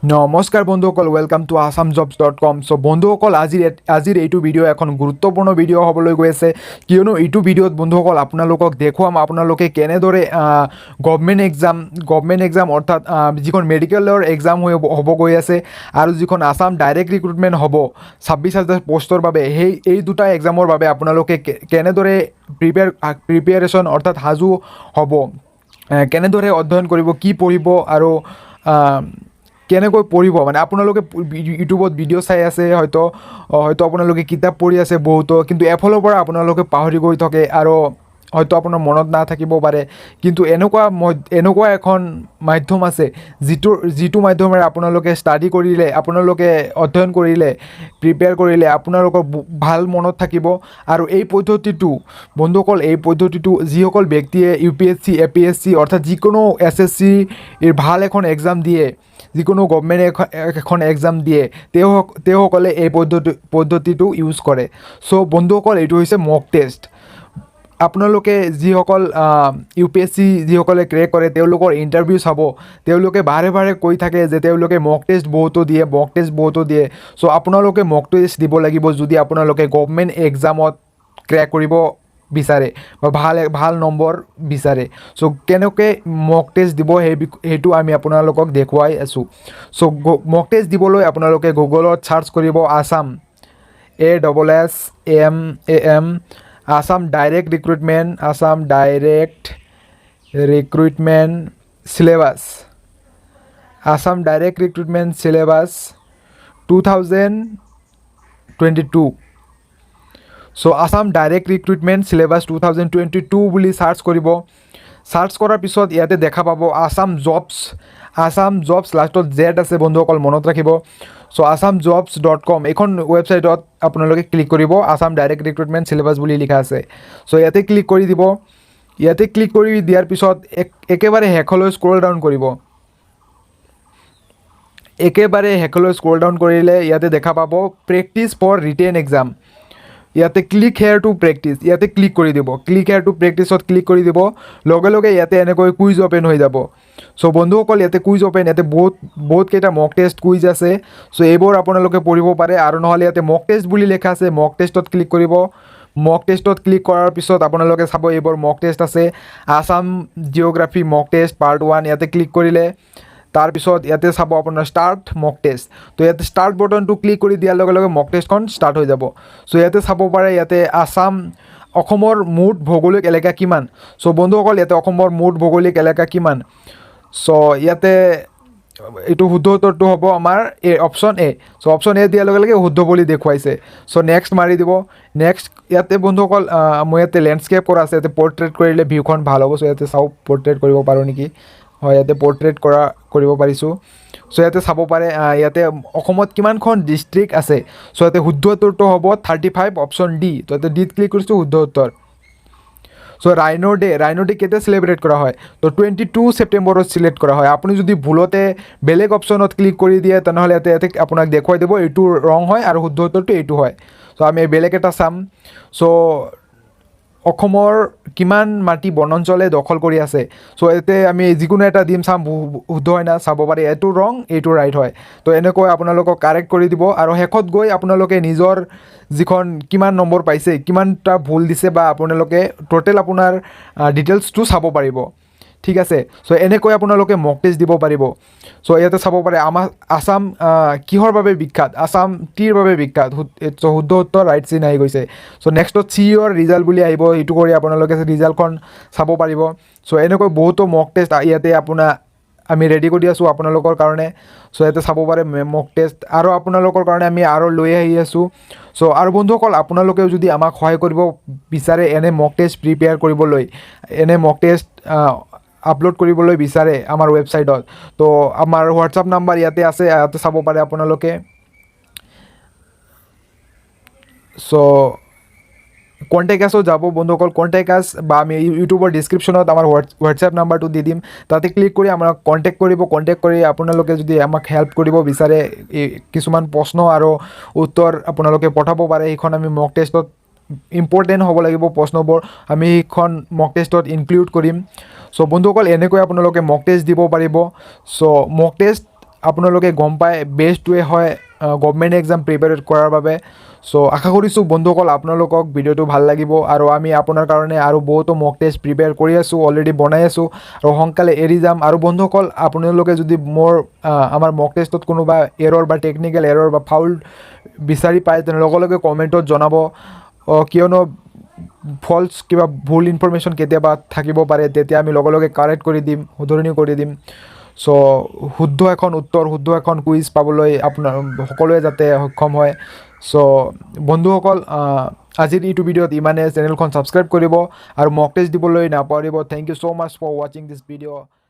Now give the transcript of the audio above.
নমস্কাৰ বন্ধুসকল, welcome to assamjobs.com। So বন্ধুসকল, আজিৰ এইটো ভিডিঅ' এখন গুৰুত্বপূৰ্ণ ভিডিঅ' হ'বলৈ গৈ আছে, কিয়নো এইটো ভিডিঅ'ত বন্ধুসকল আপোনালোকক দেখুৱাম আপোনালোকে কেনেদৰে গভৰ্ণমেণ্ট এক্সাম অৰ্থাৎ যিখন মেডিকেলৰ এক্সাম হ'ব গৈ আছে আৰু যিখন আসাম ডাইৰেক্ট ৰিক্ৰুটমেণ্ট হ'ব 26,000 পোষ্টৰ বাবে, এই দুটা এক্সামৰ বাবে আপোনালোকে কেনেদৰে প্ৰিপেয়াৰেশ্যন অৰ্থাৎ সাজু হ'ব, কেনেদৰে অধ্যয়ন কৰিব, কি পঢ়িব আৰু কেনেকৈ পঢ়িব। মানে আপোনালোকে ইউটিউবত ভিডিঅ' চাই আছে, হয়তো আপোনালোকে কিতাপ পঢ়ি আছে বহুতো, কিন্তু এফালৰ পৰা আপোনালোকে পাহৰি গৈ থাকে আৰু হয়তো আপোনাৰ মনত নাথাকিব পাৰে। কিন্তু এনেকুৱা এখন মাধ্যম আছে যিটো মাধ্যমেৰে আপোনালোকে ষ্টাডি কৰিলে, আপোনালোকে অধ্যয়ন কৰিলে, প্ৰিপেয়াৰ কৰিলে আপোনালোকৰ ভাল মনত থাকিব। আৰু এই পদ্ধতিটো বন্ধুসকল, যিসকল ব্যক্তিয়ে UPSC APSC অৰ্থাৎ যিকোনো SSCৰ ভাল এখন এক্সাম দিয়ে, যিকোনো গভৰ্ণমেণ্ট এখন এক্সাম দিয়ে, তেওঁসকলে এই পদ্ধতিটো ইউজ কৰে। চ' বন্ধুসকল, এইটো হৈছে মক টেষ্ট। আপোনালোকে যিসকল UPSC যিসকলে ক্ৰেক কৰে তেওঁলোকৰ ইণ্টাৰভিউ চাব, তেওঁলোকে বাৰে কৈ থাকে যে তেওঁলোকে মক টেষ্ট বহুতো দিয়ে। চ' আপোনালোকে মক টেষ্ট দিব লাগিব যদি আপোনালোকে গভৰ্ণমেণ্ট এক্সামত ক্ৰেক কৰিব বিচাৰে বা ভাল নম্বৰ বিচাৰে। চ' কেনেকৈ মক টেষ্ট দিব সেইটো আমি আপোনালোকক দেখুৱাই আছোঁ। চ' মক টেষ্ট দিবলৈ আপোনালোকে গুগলত চাৰ্চ কৰিব Assam ASSAM Assam direct recruitment syllabus, Assam direct recruitment syllabus 2022। চ' আসাম ডাইৰেক্ট ৰিক্ৰুটমেণ্ট চিলেবাছ 2022 বুলি চাৰ্চ কৰিব। চাৰ্চ কৰাৰ পিছত ইয়াতে দেখা পাব আসাম জবছ লাষ্টত জেড আছে বন্ধুসকল, মনত ৰাখিব। চ' assamjobs.com এইখন ৱেবছাইটত আপোনালোকে ক্লিক কৰিব, আসাম ডাইৰেক্ট ৰিক্ৰুটমেণ্ট চিলেবাছ বুলি লিখা আছে। চ' ইয়াতে ক্লিক কৰি দিব। ইয়াতে ক্লিক কৰি দিয়াৰ পিছত একেবাৰে শেষলৈ স্ক্ৰল ডাউন কৰিলে ইয়াতে দেখা পাব প্ৰেক্টিছ ফৰ ৰিটেন এক্সাম। ইয়াতে ক্লিক হেয়াৰ টু প্ৰেক্টিছ, ইয়াতে ক্লিক কৰি দিব। প্ৰেক্টিছত ক্লিক কৰি দিব, লগে ইয়াতে এনেকৈ কুইজ অ'পেন হৈ যাব। চ' বন্ধুসকল, ইয়াতে কুইজ অ'পেন, ইয়াতে বহুতকেইটা মক টেষ্ট কুইজ আছে। চ' এইবোৰ আপোনালোকে পঢ়িব পাৰে, আৰু নহ'লে ইয়াতে মক টেষ্ট বুলি লিখা আছে, মক টেষ্টত ক্লিক কৰিব। মক টেষ্টত ক্লিক কৰাৰ পিছত আপোনালোকে চাব এইবোৰ মক টেষ্ট আছে। আসাম জিঅ'গ্ৰাফী মক টেষ্ট পাৰ্ট 1 ইয়াতে ক্লিক কৰিলে, তাৰপিছত ইয়াতে চাব আপোনাৰ ষ্টাৰ্ট মক টেষ্ট। তো ইয়াতে ষ্টাৰ্ট বটনটো ক্লিক কৰি দিয়াৰ লগে মক টেষ্টখন ষ্টাৰ্ট হৈ যাব। চ' ইয়াতে চাব পাৰে ইয়াতে অসমৰ মুঠ ভৌগোলিক এলেকা কিমান। চ' বন্ধুসকল, ইয়াতে অসমৰ মুঠ ভৌগোলিক এলেকা কিমান। চ' ইয়াতে এইটো শুদ্ধ উত্তৰটো হ'ব আমাৰ option A. So' option A দিয়াৰ লগে শুদ্ধ বুলি দেখুৱাইছে। চ' নেক্সট মাৰি দিব। ইয়াতে বন্ধুসকল, মই ইয়াতে লেণ্ডস্কেপ কৰা আছে, ইয়াতে পৰ্ট্ৰেট কৰিলে ভিউখন ভাল হ'ব। চ' ইয়াতে চাওঁ পৰ্ট্ৰেট কৰিব পাৰোঁ নেকি। হয়, ইয়াতে পৰ্ট্ৰেট কৰিব পাৰিছোঁ। চ' ইয়াতে চাব পাৰে ইয়াতে অসমত কিমানখন ডিষ্ট্ৰিক্ট আছে। চ' ইয়াতে শুদ্ধ উত্তৰটো হ'ব 35, অপশ্যন ডি। তো ইয়াতে ডিত ক্লিক কৰিছোঁ, শুদ্ধ উত্তৰ। চ' ৰাইনো ডে কেতিয়া চেলিব্ৰেট কৰা হয়? তো 22 ছেপ্টেম্বৰত চিলেক্ট কৰা হয়। আপুনি যদি ভুলতে বেলেগ অপশ্যনত ক্লিক কৰি দিয়ে তেনেহ'লে ইয়াতে আপোনাক দেখুৱাই দিব এইটো ৰং হয় আৰু শুদ্ধ উত্তৰটো এইটো হয়। চ' আমি বেলেগ এটা চাম। চ' অসমৰ কিমান মাটি বনাঞ্চলে দখল কৰি আছে। চ' ইয়াতে আমি যিকোনো এটা দিম, চাম শুদ্ধ হয় না, চাব পাৰে এইটো ৰং, এইটো ৰাইট হয়। তো এনেকৈ আপোনালোকক কাৰেক্ট কৰি দিব, আৰু শেষত গৈ আপোনালোকে নিজৰ যিখন কিমান নম্বৰ পাইছে, কিমানটা ভুল দিছে, বা আপোনালোকে টোটেল আপোনাৰ ডিটেইলছটো চাব পাৰিব। ঠিক আছে। চ' এনেকৈ আপোনালোকে মক টেষ্ট দিব পাৰিব। চ' ইয়াতে চাব পাৰে আমাৰ আসাম কিহৰ বাবে বিখ্যাত। আসাম টিৰ বাবে বিখ্যাত। চ' শুদ্ধ উত্তৰ, ৰাইট চিন আহি গৈছে। চ' নেক্সটত চি ইয়ৰ ৰিজাল্ট বুলি আহিব, এইটো কৰি আপোনালোকে ৰিজাল্টখন চাব পাৰিব। চ' এনেকৈ বহুতো মক টেষ্ট ইয়াতে আমি ৰেডি কৰি আছোঁ আপোনালোকৰ কাৰণে। চ' ইয়াতে চাব পাৰে মক টেষ্ট, আৰু আপোনালোকৰ কাৰণে আমি আৰু লৈ আহি আছোঁ। চ' আৰু বন্ধুসকল, আপোনালোকেও যদি আমাক সহায় কৰিব বিচাৰে এনে মক টেষ্ট প্ৰিপেয়াৰ কৰিবলৈ, এনে মক টেষ্ট আপলোড কৰিবলৈ বিচাৰে আমাৰ ৱেবছাইটত, তো আমাৰ হোৱাটছআপ নাম্বাৰ ইয়াতে আছে, ইয়াতে চাব পাৰে আপোনালোকে। চ' কণ্টেক্ট আছত যাব বন্ধুসকল, কণ্টেক্ট আছ, বা আমি ইউটিউবৰ ডিছক্ৰিপশ্যনত আমাৰ হোৱাটছএপ নাম্বাৰটো দি দিম, তাতে ক্লিক কৰি আমাক কণ্টেক্ট কৰি আপোনালোকে যদি আমাক হেল্প কৰিব বিচাৰে, কিছুমান প্ৰশ্ন আৰু উত্তৰ আপোনালোকে পঠাব পাৰে। সেইখন আমি মক টেষ্টত ইম্পৰ্টেণ্ট হ'ব লাগিব, প্ৰশ্নবোৰ আমি সেইখন মক টেষ্টত ইনক্লুড কৰিম। চ' বন্ধুসকল, এনেকৈ আপোনালোকে মক টেষ্ট দিব পাৰিব। চ' মক টেষ্ট আপোনালোকে গম পায় বেষ্ট ৱে হয় গভৰ্ণমেণ্ট এক্সাম প্ৰিপেয়াৰ কৰাৰ বাবে। চ' আশা কৰিছোঁ বন্ধুসকল আপোনালোকক ভিডিঅ'টো ভাল লাগিব, আৰু আমি আপোনাৰ কাৰণে আৰু বহুতো মক টেষ্ট প্ৰিপেয়াৰ কৰি আছোঁ, অলৰেডি বনাই আছোঁ, আৰু সোনকালে এৰি যাম। আৰু বন্ধুসকল আপোনালোকে যদি আমাৰ মক টেষ্টত কোনোবা এৰৰ বা টেকনিকেল এৰৰ বা ফাউল বিচাৰি পায় তেনে লগে লগে কমেণ্টত জনাব, কিয়নো ফল্ছ কিবা ভুল ইনফৰমেশ্যন কেতিয়াবা থাকিব পাৰে, তেতিয়া আমি লগে লগে কাৰেক্ট কৰি দিম, শুধৰণি কৰি দিম। চ' শুদ্ধ এখন উত্তৰ, শুদ্ধ এখন কুইজ পাবলৈ আপোনাৰ সকলোৱে যাতে সক্ষম হয়। চ' বন্ধুসকল আজিৰ এইটো ভিডিঅ'ত ইমানে। চেনেলখন ছাবস্ক্ৰাইব কৰিব আৰু মক টেষ্ট দিবলৈ নাপাহৰিব। Thank you so' much for ৱাচিং দিছ ভিডিঅ'।